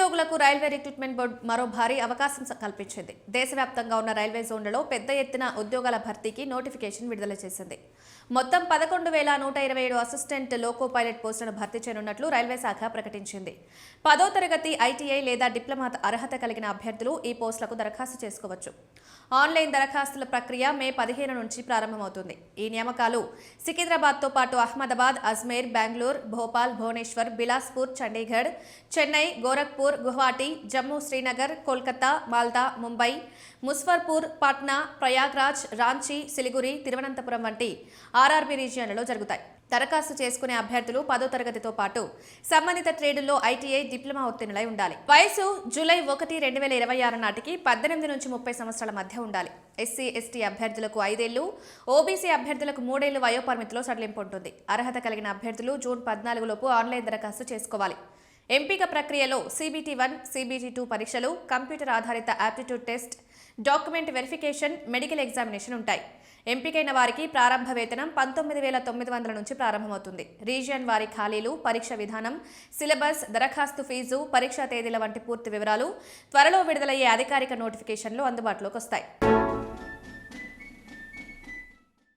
నిరుద్యోగులకు railway recruitment board మరో భారీ అవకాశం కల్పించింది. దేశవ్యాప్తంగా ఉన్న రైల్వే జోన్లలో పెద్ద ఎత్తున ఉద్యోగాల భర్తీకి నోటిఫికేషన్ విడుదల చేసింది. మొత్తం 11,127 అసిస్టెంట్ లోకో పైలట్ పోస్టులను భర్తీ చేయనున్నట్లు రైల్వే శాఖ ప్రకటించింది. 10వ తరగతి ఐటీఐ లేదా డిప్లొమా అర్హత కలిగిన అభ్యర్థులు ఈ పోస్టులకు దరఖాస్తు చేసుకోవచ్చు. ఆన్లైన్ దరఖాస్తుల ప్రక్రియ మే 15 నుంచి ప్రారంభమవుతుంది. ఈ నియామకాలు సికింద్రాబాద్తో పాటు అహ్మదాబాద్, అజ్మేర్, బెంగళూరు, భోపాల్, భువనేశ్వర్, బిలాస్పూర్, చండీగఢ్, చెన్నై, గోరఖ్పూర్, గువాహటి, జమ్మూ, శ్రీనగర్, కోల్కతా, మాల్దా, ముంబై, ముజఫర్పూర్, పాట్నా, ప్రయాగ్రాజ్, రాంచీ, సిలిగురి, తిరువనంతపురం వంటి ఆర్ఆర్బీ రీజియన్లలో జరుగుతాయి. దరఖాస్తు చేసుకునే అభ్యర్థులు 10వ తరగతితో పాటు సంబంధిత ట్రేడుల్లో ఐటీఐ, డిప్లొమా ఉత్తీర్ణులై ఉండాలి. వయసు జూలై 1, 2026 నాటికి 18 నుంచి 30 సంవత్సరాల మధ్య ఉండాలి. ఎస్సీ, ఎస్టీ అభ్యర్థులకు 5 ఏళ్లు, ఓబీసీ అభ్యర్థులకు 3 ఏళ్లు వయోపరిమితిలో సడలింపు ఉంటుంది. అర్హత కలిగిన అభ్యర్థులు జూన్ 14 లోపు ఆన్లైన్ దరఖాస్తు చేసుకోవాలి. ఎంపిక ప్రక్రియలో CBT1, CBT2 పరీక్షలు, కంప్యూటర్ ఆధారిత aptitude test, document verification, medical examination ఉంటాయి. ఎంపికైన వారికి ప్రారంభ వేతనం 19,900 నుంచి ప్రారంభమవుతుంది. రీజియన్ వారి ఖాళీలు, పరీక్ష విధానం, సిలబస్, దరఖాస్తు ఫీజు, పరీక్షా తేదీల వంటి పూర్తి వివరాలు త్వరలో విడుదలయ్యే అధికారిక నోటిఫికేషన్లు అందుబాటులోకి వస్తాయి.